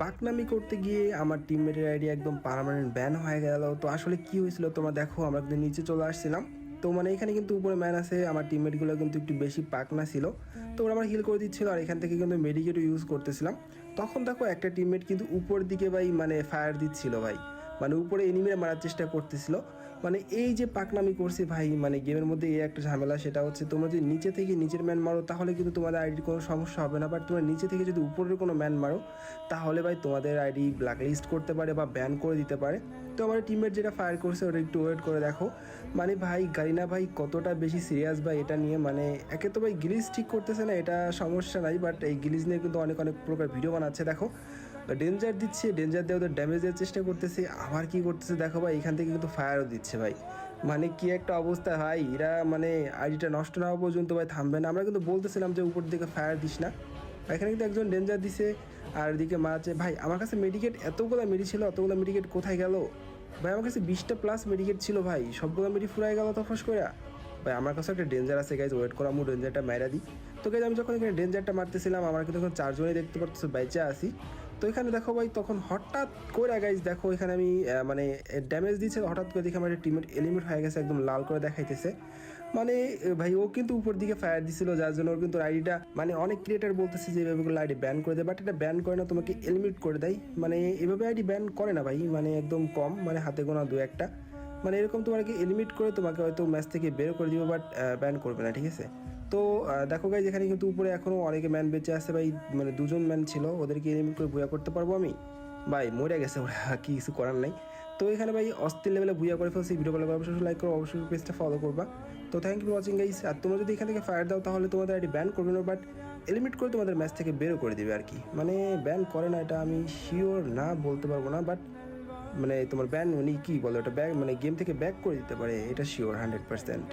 পাকনামি করতে গিয়ে আমার টিমমেটের আইডি একদম পার্মানেন্ট ব্যান হয়ে গেল। তো আসলে কি হয়েছিল তোমরা দেখো, আমরা কিন্তু নিচে চলে আসছিলাম। তো মানে এখানে কিন্তু উপরে ম্যান আছে, আমার টিমমেটগুলো কিন্তু একটু বেশি পাকনা ছিল। তো ওরা আমার হিল করে দিচ্ছিল আর এখান থেকে কিন্তু মেডিকেটও ইউজ করতেছিলাম। তখন দেখো একটা টিমমেট কিন্তু উপর দিকে ভাই মানে ফায়ার দিচ্ছিল ভাই, মানে উপরে এনিমিরা মারার চেষ্টা করতেছিল। মানে এই যে পাকনামি করছি ভাই, মানে গেমের মধ্যে এই একটা ঝামেলা, সেটা হচ্ছে তোমরা যদি নিচে থেকে নিচের ম্যান মারো তাহলে কিন্তু তোমাদের আইডির কোনো সমস্যা হবে না, বাট তোমরা নিচে থেকে যদি উপরের কোনো ম্যান মারো তাহলে ভাই তোমাদের আইডি ব্ল্যাকলিস্ট করতে পারে বা ব্যান করে দিতে পারে। তো আমার টিমমেট যেটা ফায়ার করছে ওটা একটু ওয়েট করে দেখো। মানে ভাই গারিনা ভাই কতটা বেশি সিরিয়াস ভাই এটা নিয়ে, মানে একে তো ভাই গিলিজ ঠিক করতেছে না, এটা সমস্যা নাই, বাট এই গিলিজ নিয়ে কিন্তু অনেক অনেক প্রকার ভিডিও বানাচ্ছে। দেখো ডেঞ্জার দিচ্ছে, ডেঞ্জার দিয়ে ওদের ড্যামেজ দেওয়ার চেষ্টা করতেছে, আবার কি করতেছে দেখো ভাই, এখান থেকে কিন্তু ফায়ারও দিচ্ছে ভাই। মানে কি একটা অবস্থা ভাই, এরা মানে আইডিটা নষ্ট না হওয়া পর্যন্ত ভাই থামবে না। আমরা কিন্তু বলতেছিলাম যে উপর দিকে ফায়ার দিস না, এখানে কিন্তু একজন ডেঞ্জার দিছে আর এদিকে মারাচ্ছে। ভাই আমার কাছে মেডিকেট এতগুলো মেডি ছিল, অতগুলো মেডিকেট কোথায় গেল ভাই? আমার কাছে 20টা প্লাস মেডিকেট ছিল ভাই, সবগুলো মেডি ফুরাই গেল তো ফস করে। ভাই আমার কাছে একটা ডেঞ্জার আছে গাইজ, ওয়েট করা আমি ডেঞ্জারটা মারা দিই। তো গাইজ আমি যখন এখানে ডেঞ্জারটা মারতেছিলাম আমার কিন্তু এখন 4 জনই দেখতে পারতেছো বাইচা আসি। তো এখানে দেখো ভাই তখন হঠাৎ করে গাইজ দেখো এখানে আমি মানে ড্যামেজ দিচ্ছে, হঠাৎ করে দেখে আমার টিমের এলিমিট হয়ে গেছে, একদম লাল করে দেখাইতেছে। মানে ভাই ও কিন্তু উপর দিকে ফায়ার দিছিল, যার জন্য ওর কিন্তু আইডিটা মানে অনেক ক্রিয়েটার বলতেছে যে এভাবে আইডি ব্যান করে দেয়, বাট এটা ব্যান করে না, তোমাকে এলিমিট করে দেয়। মানে এভাবে আইডি ব্যান করে না ভাই, মানে একদম কম, মানে হাতে গোনা দু একটা, মানে এরকম তোমাকে এলিমিট করে তোমাকে হয়তো ম্যাচ থেকে বের করে দিবে, বাট ব্যান করবে না, ঠিক আছে? তো দেখো গাইজ এখানে কিন্তু উপরে এখনও অনেকে ম্যান বেঁচে আছে ভাই, মানে 2জন ম্যান ছিল, ওদেরকে এলিমিট করে বুয়া করতে পারবো আমি? ভাই মরে গেছে ওরা, কি কিছু করার নাই। তো এখানে ভাই অস্থির লেভেলে বুয়া করে ফেলছি। ভিডিও ভালো অবশ্যই লাইক করো, অবশ্যই পেজটা ফলো করবা। তো থ্যাংক ইউ ওয়াচিং গাইস। আর তোমরা যদি এখান থেকে ফায়ার দাও তাহলে তোমাদের আইডি ব্যান করবে না, বাট এলিমিট করে তোমাদের ম্যাচ থেকে বেরো করে দিবে আর কি। মানে ব্যান করে না এটা আমি শিওর না বলতে পারবো না, বাট মানে তোমার ব্যান মানে কি বলো, এটা ব্যাক মানে গেম থেকে ব্যাক করে দিতে পারে, এটা শিওর 100%।